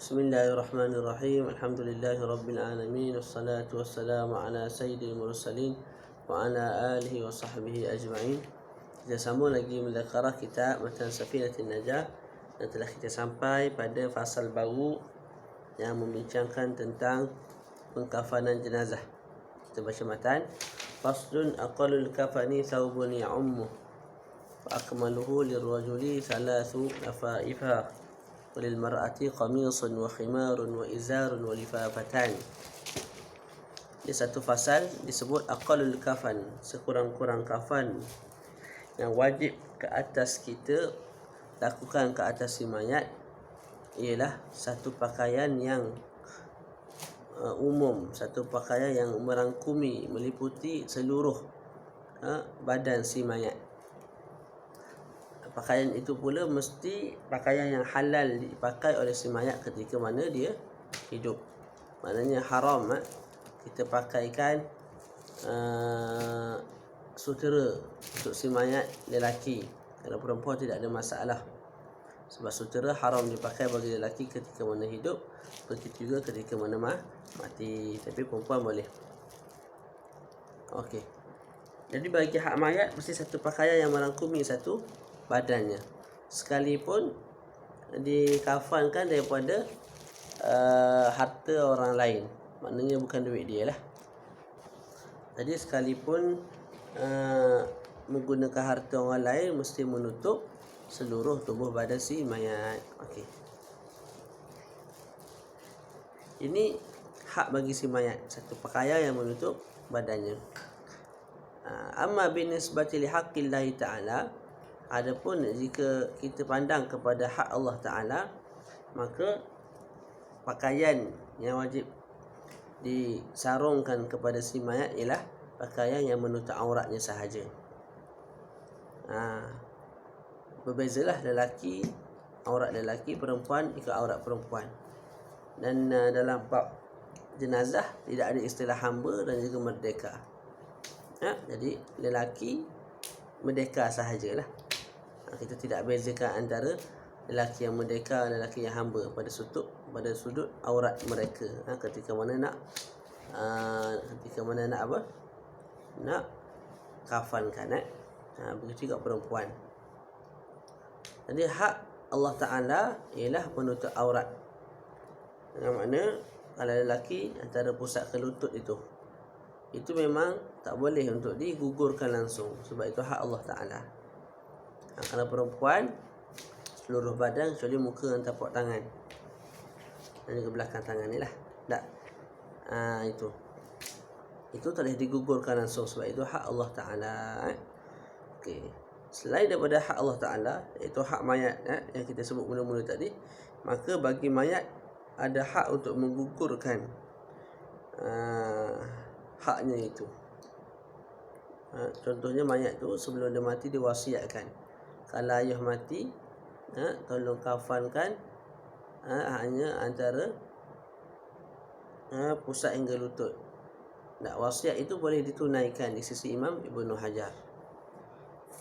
Bismillahirrahmanirrahim. Alhamdulillahirabbil alamin. Wassalatu wassalamu ala sayyidil mursalin wa ala alihi wa sahbihi ajma'in. Kita sambung lagi mudzakarah kitab Matan Safinatin Najah, dan telah kita sampai pada fasal baru yang membincangkan tentang pengkafanan jenazah. Kita baca matan. Faslun aqallul kafani thawbun ya'ummu wa akmaluhu lirrajuli thalathu lafaifa وللمرأة قميص وخمار وإزار ولفافتان. Di satu fasal disebut aqallul kafan, sekurang-kurang kafan yang wajib ke atas kita lakukan ke atas si mayat ialah satu pakaian yang umum, satu pakaian yang merangkumi, meliputi seluruh badan si mayat. Pakaian itu pula mesti pakaian yang halal dipakai oleh si mayat ketika mana dia hidup. Maknanya haram kita pakaikan sutera untuk si mayat lelaki. Kalau perempuan tidak ada masalah, sebab sutera haram dipakai bagi lelaki ketika mana hidup, begitu juga ketika mana mati. Tapi perempuan boleh. Okey. Jadi bagi hak mayat mesti satu pakaian yang merangkumi satu badannya, sekalipun dikafankan daripada harta orang lain, maknanya bukan duit dia lah. Jadi sekalipun menggunakan harta orang lain, mesti menutup seluruh tubuh badan si mayat. Okey. Ini hak bagi si mayat, satu pakaian yang menutup badannya. Amma binisbati li haqqillahi ta'ala, adapun jika kita pandang kepada hak Allah Ta'ala, maka pakaian yang wajib disarungkan kepada si mayat ialah pakaian yang menutup auratnya sahaja. Berbezalah lelaki, aurat lelaki, perempuan ikut aurat perempuan. Dan dalam bab jenazah tidak ada istilah hamba dan juga merdeka. Jadi lelaki merdeka sahajalah. Kita tidak bezakan antara lelaki yang merdeka dan lelaki yang hamba pada sudut aurat mereka. Ketika mana nak nak kafankan. Begitu juga perempuan. Jadi hak Allah Ta'ala ialah menutup aurat. Dengan makna kalau lelaki antara pusat ke lutut itu memang tak boleh untuk digugurkan langsung, sebab itu hak Allah Ta'ala. Kalau perempuan, seluruh badan kecuali muka dan tapak tangan dan juga belakang tangan ni lah. Tak. Itu tak boleh digugurkan langsung, sebab itu hak Allah Ta'ala. Okey. Selain daripada hak Allah Ta'ala, iaitu hak mayat yang kita sebut mula-mula tadi, maka bagi mayat ada hak untuk menggugurkan haknya itu. Contohnya mayat tu sebelum dia mati dia wasiatkan, kalau ayah mati, tolong kafankan hanya antara pusat hingga lutut. Wasiat itu boleh ditunaikan di sisi Imam Ibnu Hajar.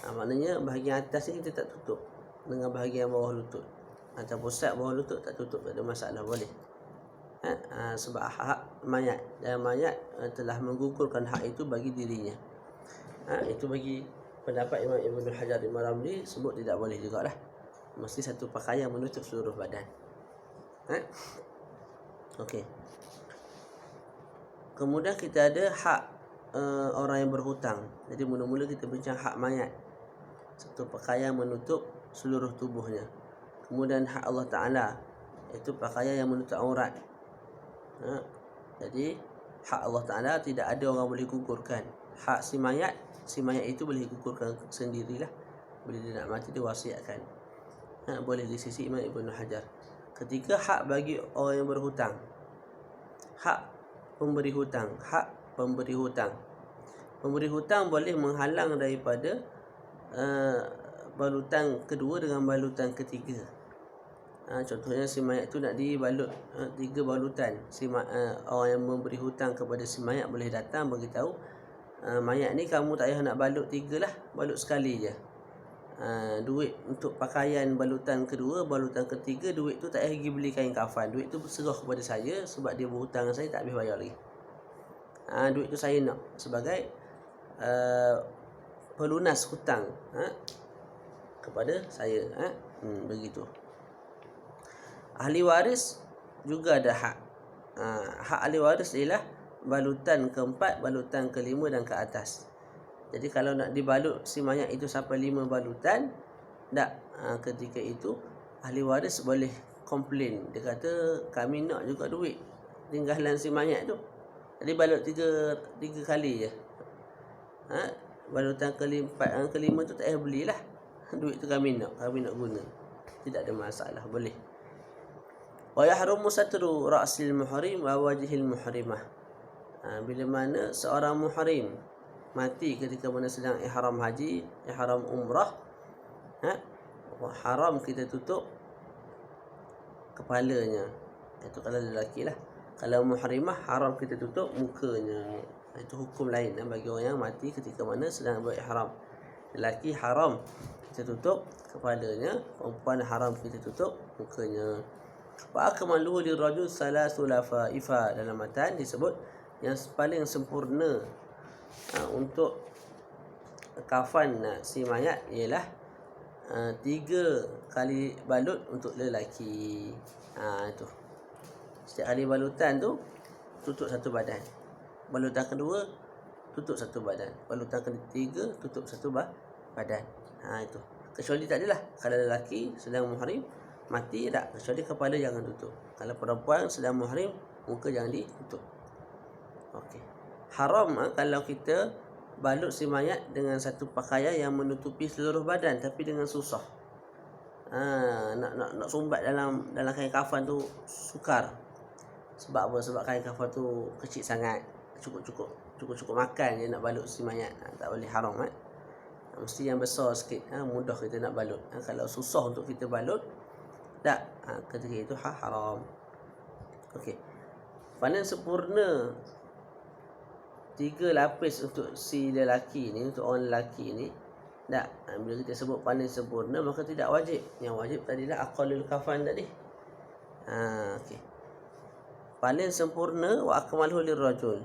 Maknanya bahagian atas ni kita tak tutup dengan bahagian bawah lutut, atau pusat bawah lutut tak tutup, tak ada masalah, boleh. Sebab hak mayat, dan mayat telah menggugurkan hak itu bagi dirinya. Itu bagi pendapat Imam Ibnu Hajar Imam Ramli, sebut tidak boleh jugalah. Mesti satu pakaian menutup seluruh badan. Okey. Kemudian kita ada hak orang yang berhutang. Jadi mula-mula kita bincang hak mayat, satu pakaian menutup seluruh tubuhnya. Kemudian hak Allah Ta'ala, iaitu pakaian yang menutup aurat. Jadi hak Allah Ta'ala tidak ada orang boleh gugurkan. Hak si mayat itu boleh gugurkan sendirilah. Bila dia nak mati dia wasiatkan. Boleh di sisi Imam Ibnu Hajar. Ketika hak bagi orang yang berhutang, hak pemberi hutang. Pemberi hutang boleh menghalang daripada balutan kedua dengan balutan ketiga. Contohnya si mayat tu nak dibalut 3 balutan. Orang yang memberi hutang kepada si mayat boleh datang beritahu, mayat ni kamu tak payah nak balut 3 lah, balut sekali je. duit untuk pakaian balutan kedua, balutan ketiga, duit tu tak payah pergi beli kain kafan. Duit tu berserah kepada saya sebab dia berhutang dengan saya, tak habis bayar lagi. Duit tu saya nak sebagai pelunas hutang kepada saya. Begitu. Ahli waris juga ada hak. Hak ahli waris ialah balutan keempat, balutan kelima dan ke atas. Jadi kalau nak dibalut si mayat itu sampai 5 balutan, ketika itu ahli waris boleh komplain. Dia kata kami nak juga duit tinggalan si mayat tu. Jadi balut tiga kali je. Balutan kelima tu tak payah belilah. Duit tu kami nak guna. Tidak ada masalah, boleh. Wa yahrumu satru ra'sil muhrim wa wajhil muhrimah. Bila mana seorang muhrim mati ketika mana sedang ihram haji, ihram umrah, haram kita tutup kepalanya. Itu kalau lelaki lah. Kalau muhrimah haram kita tutup mukanya. Itu hukum lain bagi orang yang mati ketika mana sedang berihram. Lelaki haram kita tutup kepalanya, perempuan haram kita tutup mukanya. Wa akmaluhu lirajul salasu lafaifa, dalam matan disebut yang paling sempurna untuk kafan si mayat ialah 3 kali balut untuk lelaki. Itu. Setiap kali balutan tu tutup satu badan. Balutan kedua tutup satu badan. Balutan ketiga tutup satu badan. Itu. Kecuali tak adalah kalau lelaki sedang muhrim mati, tak, kecuali kepala jangan tutup. Kalau perempuan sedang muhrim, muka jangan ditutup. Okey. Haram kalau kita balut si mayat dengan satu pakaian yang menutupi seluruh badan tapi dengan susah. Nak sumbat dalam kain kafan tu sukar. Sebab apa? Sebab kain kafan tu kecil sangat. Cukup makan je nak balut si mayat. Tak boleh, haram. Mesti yang besar sikit, mudah kita nak balut. Kalau susah untuk kita balut, tak, ketika itu haram. Okey. Panen sempurna 3 lapis untuk si lelaki ni, untuk orang lelaki ni, tak. Bila kita sebut panen sempurna, maka tidak wajib. Yang wajib tadilah aqallul kafan tadi. Okey. Panen sempurna wa akmaluhu lirrajul.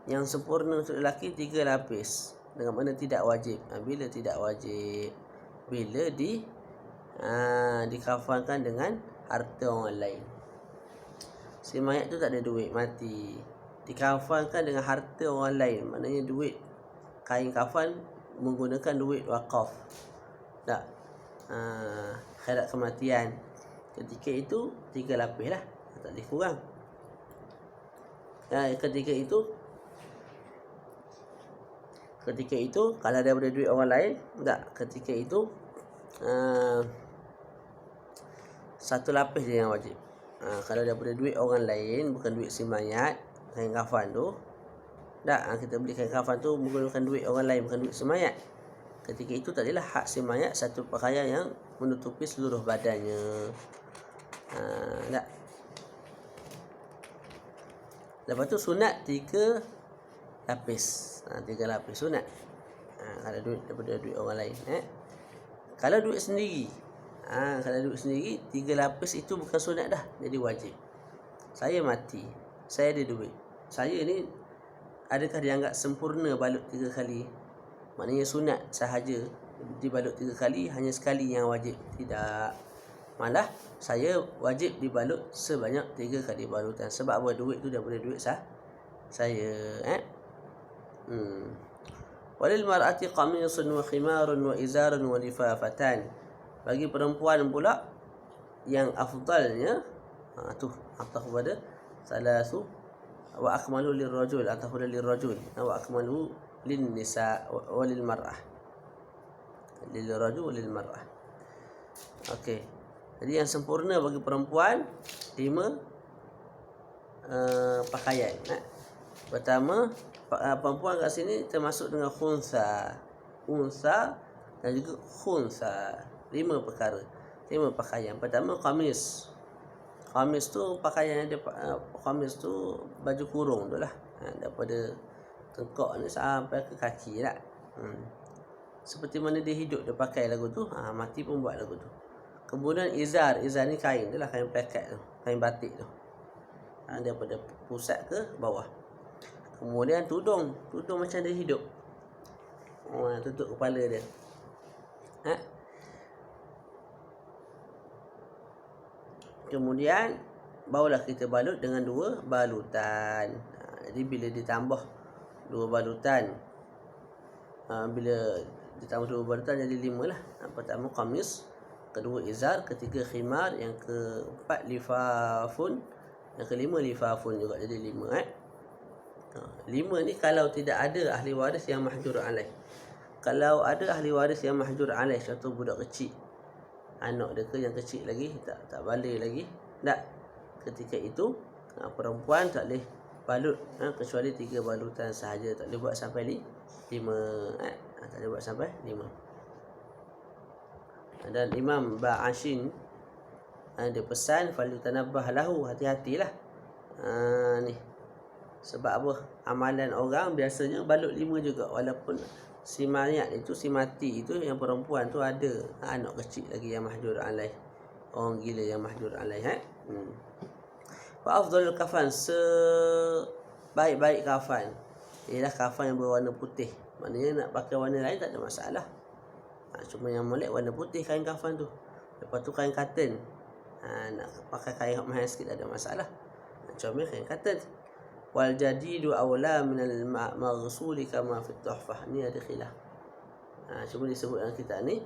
Yang sempurna untuk lelaki 3 lapis. Dengan mana tidak wajib. Bila tidak wajib? Bila dikafankan dengan harta orang lain. Si mayat tu tak ada duit, mati, dikafankan dengan harta orang lain, maknanya duit kain kafan menggunakan duit wakaf, tak, khairat kematian. Ketika itu 3 lapis lah, tak boleh kurang. Ketika itu kalau daripada duit orang lain, tak, ketika itu 1 lapis je yang wajib. Kalau daripada duit orang lain, bukan duit si mayat, kain kafan tu, tak, kita beli kain kafan tu menggunakan duit orang lain, bukan duit si mayat. Ketika itu tak adalah hak si mayat satu pakaian yang menutupi seluruh badannya. Tak. Lepas tu sunat 3 lapis. 3 lapis sunat. Kalau duit daripada duit orang lain. Kalau duit sendiri, 3 lapis itu bukan sunat dah, jadi wajib. Saya mati, saya ada duit, saya ni adakah dianggap sempurna balut 3 kali? Maknanya sunat sahaja dibalut 3 kali, hanya sekali yang wajib? Tidak. Malah saya wajib dibalut sebanyak 3 kali balutan. Sebab apa? Duit tu daripada duit saya. Walil mar'ati qamisun wa khimarun wa izarun wa lifafatan. Bagi perempuan pula yang afdalnya atau kepada salasu wa akmalu lirrajul atau lirrajul wa akmalu lin nisa wa lil mar'ah, lirrajul wa lil mar'ah. Okey. Jadi yang sempurna bagi perempuan 5 pakaian. Pertama, perempuan kat sini termasuk dengan unsa dan juga khunsa. 5 perkara, 5 pakaian. Pertama, qamis. Qamis tu pakaian dia, qamis tu baju kurung tu lah, daripada tengkok ni sampai ke kaki lah. seperti mana dia hidup dia pakai lagu tu, mati pun buat lagu tu. Kemudian izar ni kain, itulah kain plekat tu, kain batik tu, daripada pusat ke bawah. Kemudian tudung macam dia hidup, tutup kepala dia. Kemudian barulah kita balut dengan 2 balutan. Jadi bila ditambah 2 balutan, bila ditambah 2 balutan jadi 5 lah. Pertama qamis, kedua izar, ketiga khimar, yang keempat lifafun, yang kelima lifafun juga, jadi 5. 5 ni kalau tidak ada ahli waris yang mahjur alaih. Kalau ada ahli waris yang mahjur alaih, contoh budak kecil, anak dia ke yang kecil lagi, tak balik lagi, tak, ketika itu perempuan tak boleh balut, kecuali 3 balutan sahaja, tak boleh buat sampai 5. Tak boleh buat sampai 5. Dan Imam Ba'ashin dia pesan falyutanabbah lahu, hati-hatilah ni. Sebab apa? Amalan orang biasanya balut 5 juga, walaupun si mayat itu, si mati itu, yang perempuan tu ada anak kecil lagi yang mahjur alaih, orang gila yang mahjur alaih. Wa afdhalul kafan, sebaik-baik kafan ialah kafan yang berwarna putih. Maknanya nak pakai warna lain tak ada masalah, cuma yang molek warna putih kain kafan tu. Lepas tu kain katen, nak pakai kain mahal sikit tak ada masalah, comel kain katen. Wal jadidu awla minal maghsuli kama fi tuhfah, ni ada khilaf. Cuma disebut dalam kitab ni,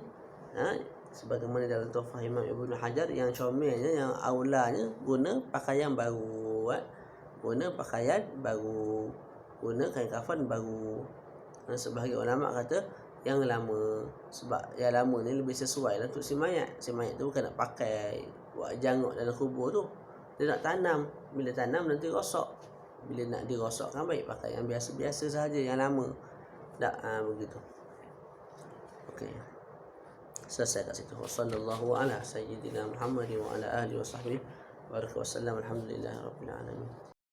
sebagaimana dalam Tuhfah Imam Ibnu Hajar, yang comelnya, yang aulanya guna pakaian baru, guna pakaian baru, guna kain kafan baru. Sebahagian ulama kata yang lama, sebab yang lama ni lebih sesuai lah untuk si mayat. Si mayat tu bukan nak pakai buat janggut dalam kubur tu, dia nak tanam. Bila tanam nanti rosak, bila nak dirosakkan baik pakai yang biasa-biasa sahaja, yang lama. Tak, begitu. Okey. Selesai kat situ. Wassallallahu ala sayyidina Muhammad wa ala alihi wa sahbihi wa baraka wa sallam. Alhamdulillahirabbil alamin.